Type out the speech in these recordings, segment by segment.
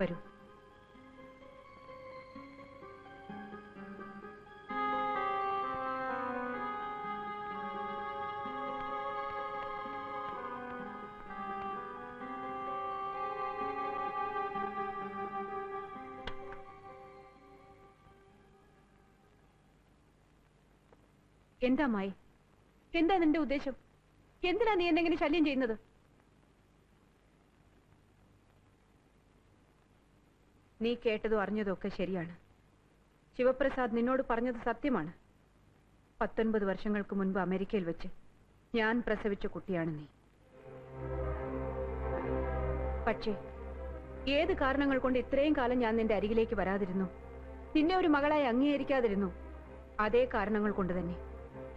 വരൂ. എന്താ മായി? എന്താ നിന്റെ ഉദ്ദേശം? എന്തിനാ നീ എന്നെങ്ങനെ ശല്യം ചെയ്യുന്നത്? നീ കേട്ടതും അറിഞ്ഞതും ഒക്കെ ശരിയാണ്. ശിവപ്രസാദ് നിന്നോട് പറഞ്ഞത് സത്യമാണ്. 19 വർഷങ്ങൾക്ക് മുൻപ് അമേരിക്കയിൽ വെച്ച് ഞാൻ പ്രസവിച്ച കുട്ടിയാണ് നീ. പക്ഷേ ഏത് കാരണങ്ങൾ കൊണ്ട് ഇത്രയും കാലം ഞാൻ നിന്റെ അരികിലേക്ക് വരാതിരുന്നു, നിന്നെ ഒരു മകളായി അംഗീകരിക്കാതിരുന്നു, അതേ കാരണങ്ങൾ കൊണ്ട് തന്നെ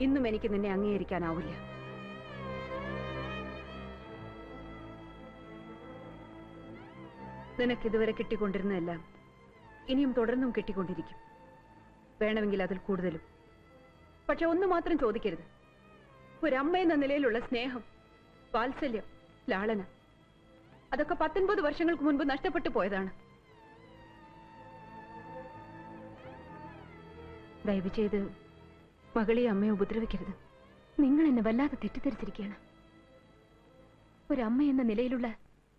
ഇന്നും എനിക്ക് നിന്നെ അംഗീകരിക്കാനാവില്ല. നിനക്കിതുവരെ കിട്ടിക്കൊണ്ടിരുന്നതെല്ലാം ഇനിയും തുടർന്നും കിട്ടിക്കൊണ്ടിരിക്കും. വേണമെങ്കിൽ അതിൽ കൂടുതലും. പക്ഷെ ഒന്ന് മാത്രം ചോദിക്കരുത്. ഒരമ്മയെന്ന നിലയിലുള്ള സ്നേഹം, വാത്സല്യം, ലാളന, അതൊക്കെ 19 വർഷങ്ങൾക്ക് മുൻപ് നഷ്ടപ്പെട്ടു പോയതാണ്. ദയവ് ചെയ്ത് മകളെ അമ്മയെ ഉപദ്രവിക്കരുത്. നിങ്ങൾ എന്നെ വല്ലാതെ തെറ്റിദ്ധരിച്ചിരിക്കുകയാണ്. ഒരമ്മ എന്ന നിലയിലുള്ള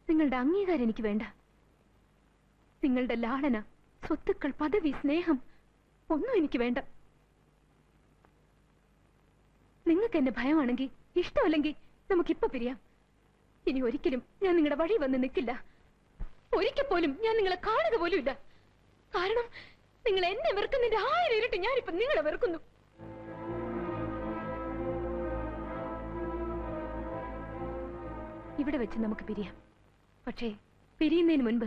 നിങ്ങളുടെ അംഗീകാരം എനിക്ക് വേണ്ട. നിങ്ങളുടെ ലാളന, സ്വത്തുക്കൾ, പദവി, സ്നേഹം ഒന്നും എനിക്ക് വേണ്ട. നിങ്ങൾക്ക് എന്നെ ഭയമാണെങ്കിൽ, ഇഷ്ടമല്ലെങ്കിൽ നമുക്കിപ്പോ പിരിയാം. ഇനി ഒരിക്കലും ഞാൻ നിങ്ങളുടെ വഴി വന്ന് നിൽക്കില്ല. ഒരിക്കൽ പോലും ഞാൻ നിങ്ങളെ കാണുക പോലും ഇല്ല. കാരണം നിങ്ങൾ എന്നെ വെറുക്കുന്നതിന്റെ 1000 ഇരട്ടി ഞാനിപ്പോ നിങ്ങളെ വെറുക്കുന്നു. ഇവിടെ വെച്ച് നമുക്ക് പിരിയാം. പക്ഷേ പിരിയുന്നതിന് മുൻപ്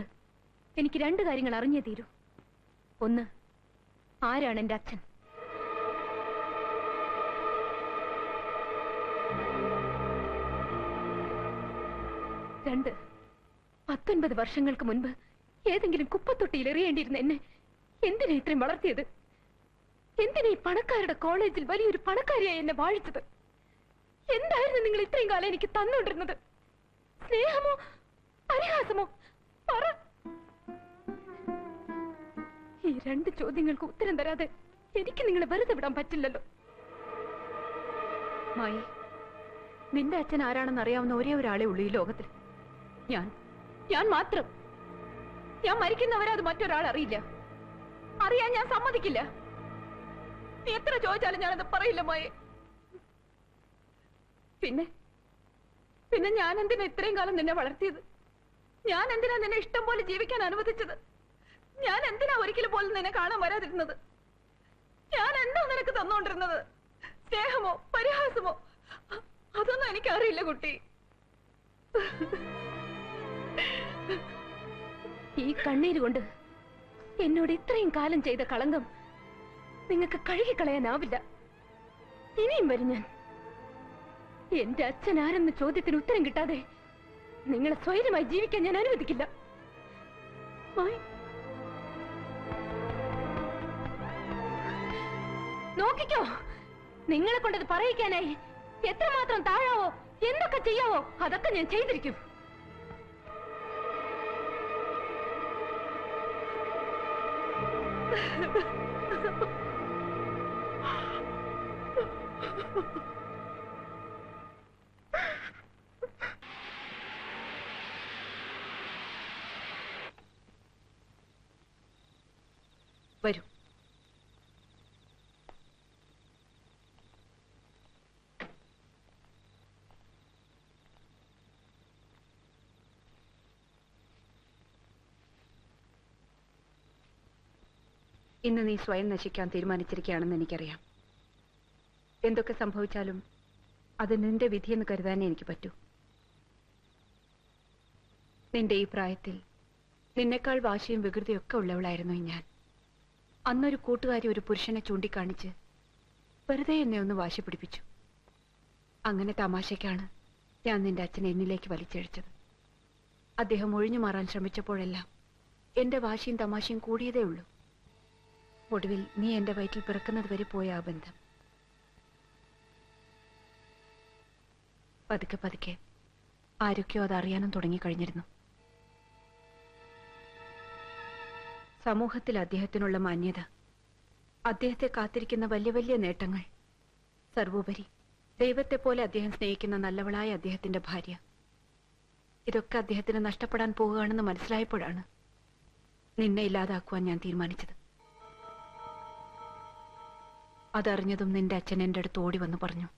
എനിക്ക് 2 കാര്യങ്ങൾ അറിഞ്ഞേ തീരൂ. ഒന്ന്, ആരാണ് എന്റെ അച്ഛൻ? 2, 19 വർഷങ്ങൾക്ക് മുൻപ് ഏതെങ്കിലും കുപ്പത്തൊട്ടിയിൽ എറിയേണ്ടിയിരുന്ന എന്നെ എന്തിനാ ഇത്രയും വളർത്തിയത്? എന്തിനാ ഈ പണക്കാരുടെ കോളേജിൽ വലിയൊരു പണക്കാരിയായി എന്നെ വാഴിച്ചത്? എന്തായിരുന്നു നിങ്ങൾ ഇത്രയും കാലം എനിക്ക് തന്നുകൊണ്ടിരുന്നത്? സ്നേഹമോ പരിഹാസമോ? പറ. ഈ 2 ചോദ്യങ്ങൾക്ക് ഉത്തരം തരാതെ എനിക്ക് നിങ്ങളെ വെറുതെ വിടാൻ പറ്റില്ലല്ലോ. മായി, നിന്റെ അച്ഛൻ ആരാണെന്ന് അറിയാവുന്ന ഒരേ ഒരാളെ ഉള്ളൂ ഈ ലോകത്തിൽ. ഞാൻ മാത്രം. ഞാൻ മരിക്കുന്നവരെ അത് മറ്റൊരാൾ അറിയില്ല. അറിയാൻ ഞാൻ സമ്മതിക്കില്ല. നീ എത്ര ചോദിച്ചാലും ഞാനത് പറയില്ല മായി. പിന്നെ ഞാൻ എന്തിനാ ഇത്രയും കാലം നിന്നെ വളർത്തിയത്? ഞാൻ എന്തിനാ നിന്നെ ഇഷ്ടം പോലെ ജീവിക്കാൻ അനുവദിച്ചത്? ഞാൻ എന്തിനാ ഒരിക്കലും പോലും നിന്നെ കാണാൻ വരാതിരുന്നത്? ഞാൻ എന്താ നിനക്ക് തന്നുകൊണ്ടിരുന്നത്? സ്നേഹമോ പരിഹാസമോ? അതൊന്നും എനിക്കറിയില്ല കുട്ടി. ഈ കണ്ണീര് കൊണ്ട് എന്നോട് ഇത്രയും കാലം ചെയ്ത കളങ്കം നിങ്ങൾക്ക് കഴുകിക്കളയാനാവില്ല. ഇനിയും വരും ഞാൻ. എന്റെ അച്ഛൻ ആരെന്ന ചോദ്യത്തിന് ഉത്തരം കിട്ടാതെ നിങ്ങളെ സ്വൈര്യമായി ജീവിക്കാൻ ഞാൻ അനുവദിക്കില്ല. നോക്കിക്കോ, നിങ്ങളെ കൊണ്ടത് പറയിക്കാനായി എത്രമാത്രം താഴാവോ, എന്തൊക്കെ ചെയ്യാവോ അതൊക്കെ ഞാൻ ചെയ്തിരിക്കും. വരൂ. ഇന്ന് നീ സ്വയം നശിക്കാൻ തീരുമാനിച്ചിരിക്കുകയാണെന്ന് എനിക്കറിയാം. എന്തൊക്കെ സംഭവിച്ചാലും അത് നിന്റെ വിധിയെന്ന് കരുതാനേ എനിക്ക് പറ്റൂ. നിന്റെ ഈ പ്രായത്തിൽ നിന്നെക്കാൾ വാശിയും വികൃതിയൊക്കെ ഉള്ളവളായിരുന്നു ഞാൻ. അന്നൊരു കൂട്ടുകാരി ഒരു പുരുഷനെ ചൂണ്ടിക്കാണിച്ച് വെറുതെ എന്നെ ഒന്ന് വാശി പിടിപ്പിച്ചു. അങ്ങനെ തമാശയ്ക്കാണ് ഞാൻ നിന്റെ അച്ഛനെ എന്നിലേക്ക് വലിച്ചഴിച്ചത്. അദ്ദേഹം ഒഴിഞ്ഞു മാറാൻ ശ്രമിച്ചപ്പോഴെല്ലാം എന്റെ വാശിയും തമാശയും കൂടിയതേ ഉള്ളൂ. ഒടുവിൽ നീ എന്റെ വയറ്റിൽ പിറക്കുന്നത് വരെ പോയ ആ ബന്ധം പതുക്കെ പതുക്കെ ആരൊക്കെയോ അത് അറിയാനും തുടങ്ങിക്കഴിഞ്ഞിരുന്നു. സമൂഹത്തിൽ അദ്ദേഹത്തിനുള്ള മാന്യത, അദ്ദേഹത്തെ കാത്തിരിക്കുന്ന വലിയ വലിയ നേട്ടങ്ങൾ, സർവോപരി ദൈവത്തെ പോലെ അദ്ദേഹം സ്നേഹിക്കുന്ന നല്ലവളായ അദ്ദേഹത്തിന്റെ ഭാര്യ, ഇതൊക്കെ അദ്ദേഹത്തിന് നഷ്ടപ്പെടാൻ പോവുകയാണെന്ന് മനസ്സിലായപ്പോഴാണ് നിന്നെ ഇല്ലാതാക്കുവാൻ ഞാൻ തീരുമാനിച്ചത്. അതറിഞ്ഞതും നിന്റെ അച്ഛൻ എൻ്റെ അടുത്ത് ഓടി വന്ന് പറഞ്ഞു,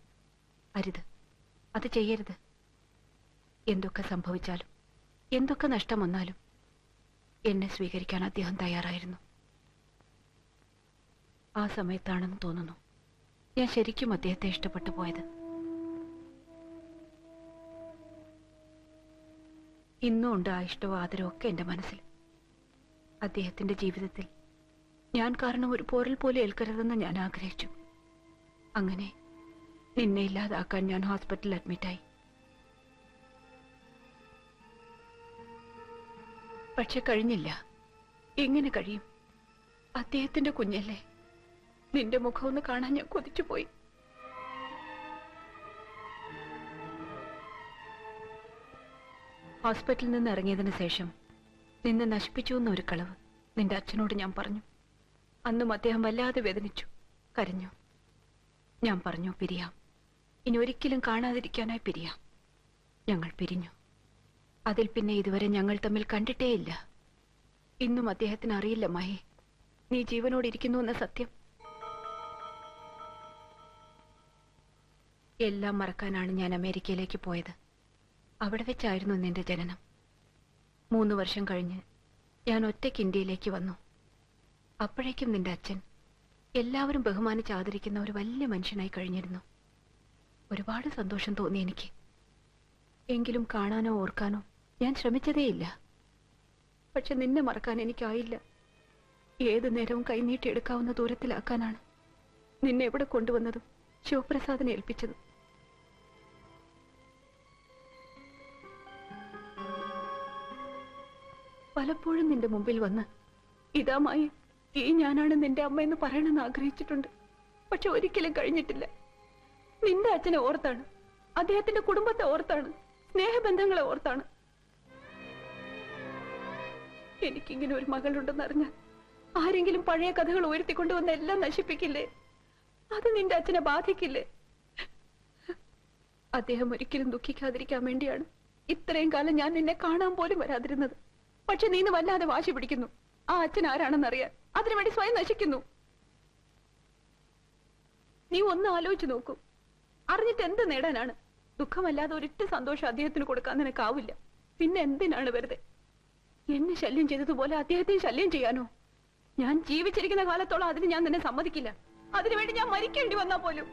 അരുത്, അത് ചെയ്യരുത്. എന്തൊക്കെ സംഭവിച്ചാലും എന്തൊക്കെ നഷ്ടം വന്നാലും എന്നെ സ്വീകരിക്കാൻ അദ്ദേഹം തയ്യാറായിരുന്നു. ആ സമയത്താണെന്ന് തോന്നുന്നു ഞാൻ ശരിക്കും അദ്ദേഹത്തെ ഇഷ്ടപ്പെട്ടു പോയത്. ഇന്നും ഉണ്ട് ആ ഇഷ്ടവും ആദരവും ഒക്കെ എൻ്റെ മനസ്സിൽ. അദ്ദേഹത്തിന്റെ ജീവിതത്തിൽ ഞാൻ കാരണം ഒരു പോരൽ പോലെ ഏൽക്കരുതെന്ന് ഞാൻ ആഗ്രഹിച്ചു. അങ്ങനെ നിന്നെ ഇല്ലാതാക്കാൻ ഞാൻ ഹോസ്പിറ്റലിൽ അഡ്മിറ്റായി. പക്ഷെ കഴിഞ്ഞില്ല. എങ്ങനെ കഴിയും? അദ്ദേഹത്തിന്റെ കുഞ്ഞല്ലേ. നിന്റെ മുഖം ഒന്ന് കാണാൻ ഞാൻ കൊതിച്ചുപോയി. ഹോസ്പിറ്റലിൽ നിന്ന് ഇറങ്ങിയതിന് ശേഷം നിന്നെ നശിപ്പിച്ചു എന്നൊരു കളവ് നിന്റെ അച്ഛനോട് ഞാൻ പറഞ്ഞു. അന്നും അദ്ദേഹം വല്ലാതെ വേദനിച്ചു, കരഞ്ഞു. ഞാൻ പറഞ്ഞു, പിരിയാം, ഇനി ഒരിക്കലും കാണാതിരിക്കാനായി പിരിയാം. ഞങ്ങൾ പിരിഞ്ഞു. അതിൽ പിന്നെ ഇതുവരെ ഞങ്ങൾ തമ്മിൽ കണ്ടിട്ടേയില്ല. ഇന്നും അദ്ദേഹത്തിന് അറിയില്ല മഹേ, നീ ജീവനോടിരിക്കുന്നു എന്ന സത്യം. എല്ലാം മറക്കാനാണ് ഞാൻ അമേരിക്കയിലേക്ക് പോയത്. അവിടെ വെച്ചായിരുന്നു നിന്റെ ജനനം. 3 വർഷം കഴിഞ്ഞ് ഞാൻ ഒറ്റയ്ക്ക് ഇന്ത്യയിലേക്ക് വന്നു. അപ്പോഴേക്കും നിന്റെ അച്ഛൻ എല്ലാവരും ബഹുമാനിച്ച് ആദരിക്കുന്ന ഒരു വലിയ മനുഷ്യനായി കഴിഞ്ഞിരുന്നു. ഒരുപാട് സന്തോഷം തോന്നി എനിക്ക്. എങ്കിലും കാണാനോ ഓർക്കാനോ ഞാൻ ശ്രമിച്ചതേയില്ല. പക്ഷെ നിന്നെ മറക്കാൻ എനിക്കായില്ല. ഏത് നേരവും കൈനീട്ടിയെടുക്കാവുന്ന ദൂരത്തിലാക്കാനാണ് നിന്നെ എവിടെ കൊണ്ടുവന്നതും ശിവപ്രസാദിനെ ഏൽപ്പിച്ചതും. പലപ്പോഴും നിന്റെ മുമ്പിൽ വന്ന് ഇതാമായി ഈ ഞാനാണ് നിന്റെ അമ്മയെന്ന് പറയണമെന്ന് ആഗ്രഹിച്ചിട്ടുണ്ട്. പക്ഷെ ഒരിക്കലും കഴിഞ്ഞിട്ടില്ല. നിന്റെ അച്ഛനെ ഓർത്താണ്, അദ്ദേഹത്തിന്റെ കുടുംബത്തെ ഓർത്താണ്, സ്നേഹബന്ധങ്ങളെ ഓർത്താണ്. എനിക്കിങ്ങനെ ഒരു മകളുണ്ടെന്നറിഞ്ഞാൽ ആരെങ്കിലും പഴയ കഥകൾ ഉയർത്തിക്കൊണ്ടുവന്ന് എല്ലാം നശിപ്പിക്കില്ലേ? അത് നിന്റെ അച്ഛനെ ബാധിക്കില്ലേ? അദ്ദേഹം ഒരിക്കലും ദുഃഖിക്കാതിരിക്കാൻ വേണ്ടിയാണ് ഇത്രയും കാലം ഞാൻ നിന്നെ കാണാൻ പോലും വരാതിരുന്നത്. പക്ഷെ നീ വല്ലാതെ വാശി പിടിക്കുന്നു. ആ അച്ഛൻ ആരാണെന്നറിയാൻ അതിനുവേണ്ടി സ്വയം നശിക്കുന്നു. നീ ഒന്ന് ആലോചിച്ചു നോക്കൂ. അറിഞ്ഞിട്ട് എന്ത് നേടാനാണ്? ദുഃഖമല്ലാതെ ഒരിറ്റ സന്തോഷം അദ്ദേഹത്തിന് കൊടുക്കാൻ നിനക്കാവില്ല. പിന്നെ എന്തിനാണ് വെറുതെ എന്നെ ശല്യം ചെയ്തതുപോലെ അദ്ദേഹത്തെ ശല്യം ചെയ്യാനോ? ഞാൻ ജീവിച്ചിരിക്കുന്ന കാലത്തോളം അതിന് ഞാൻ നിന്നെ സമ്മതിക്കില്ല. അതിനുവേണ്ടി ഞാൻ മരിക്കേണ്ടി വന്നാ പോലും.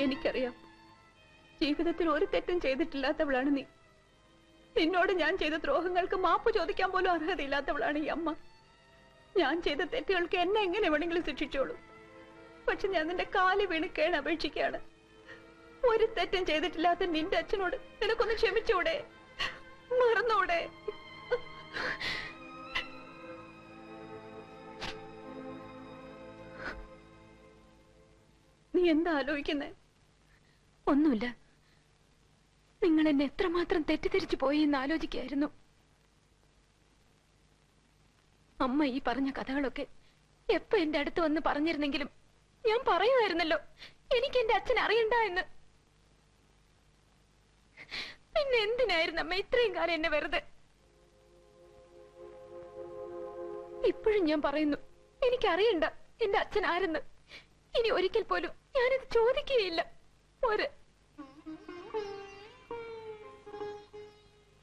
എനിക്കറിയാം, ജീവിതത്തിൽ ഒരു തെറ്റും ചെയ്തിട്ടില്ലാത്തവളാണ് നീ. നിന്നോട് ഞാൻ ചെയ്ത ദ്രോഹങ്ങൾക്ക് മാപ്പ് ചോദിക്കാൻ പോലും അർഹതയില്ലാത്തവളാണ് ഈ അമ്മ. ഞാൻ ചെയ്ത തെറ്റുകൾക്ക് എന്നെ എങ്ങനെ വേണമെങ്കിലും ശിക്ഷിച്ചോളൂ. പക്ഷെ ഞാൻ നിന്റെ കാല് വീണ് കേണ് അപേക്ഷിക്കുകയാണ്. ഒരു തെറ്റും ചെയ്തിട്ടില്ലാത്ത നിന്റെ അച്ഛനോട് നിനക്കൊന്ന് ക്ഷമിച്ചൂടെ? മറന്നൂടെ? നീ എന്താ ആലോചിക്കുന്നേ? ഒന്നുമില്ല. നിങ്ങൾ എന്നെ എത്രമാത്രം തെറ്റിദ്ധരിച്ചു പോയി എന്ന് ആലോചിക്കായിരുന്നു. അമ്മ ഈ പറഞ്ഞ കഥകളൊക്കെ എപ്പോ എന്റെ അടുത്ത് വന്ന് പറഞ്ഞിരുന്നെങ്കിലും ഞാൻ പറയുമായിരുന്നല്ലോ എനിക്ക് എന്റെ അച്ഛൻ അറിയണ്ട എന്ന്. പിന്നെ എന്തിനായിരുന്നു അമ്മ ഇത്രയും കാലം എന്നെ വെറുതെ? ഇപ്പോഴും ഞാൻ പറയുന്നു, എനിക്കറിയണ്ട എന്റെ അച്ഛൻ ആരെന്ന്. ഇനി ഒരിക്കൽ പോലും ഞാനിത് ചോദിക്കുകയില്ല.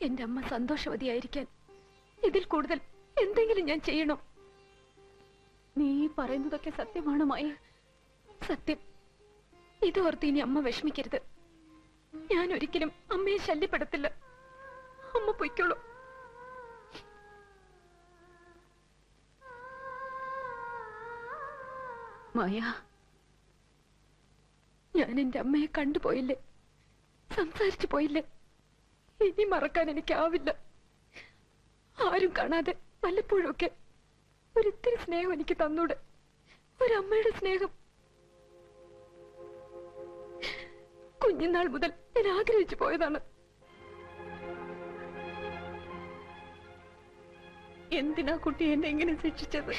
എന്റെ അമ്മ സന്തോഷവതിയായിരിക്കാൻ ഇതിൽ കൂടുതൽ എന്തെങ്കിലും ഞാൻ ചെയ്യണോ? നീ പറയുന്നതൊക്കെ സത്യമാണ് മായ. സത്യം. ഇതോർത്ത് ഇനി അമ്മ വിഷമിക്കരുത്. ഞാൻ ഒരിക്കലും അമ്മയെ ശല്യപ്പെടുത്തില്ല. അമ്മ പൊയ്ക്കോളൂ. മായ, ഞാൻ എന്റെ അമ്മയെ കണ്ടുപോയില്ലേ, സംസാരിച്ചു പോയില്ലേ? ഇനി മറക്കാൻ എനിക്കാവില്ല. ആരും കാണാതെ വല്ലപ്പോഴൊക്കെ ഒരിത്തിരി സ്നേഹം എനിക്ക് തന്നൂടെ? ഒരമ്മയുടെ സ്നേഹം. കുഞ്ഞുനാൾ മുതൽ ഞാൻ ആഗ്രഹിച്ചു പോയതാണ്. എന്തിനാ കുട്ടി എന്നെ ഇങ്ങനെ ശിക്ഷിച്ചത്?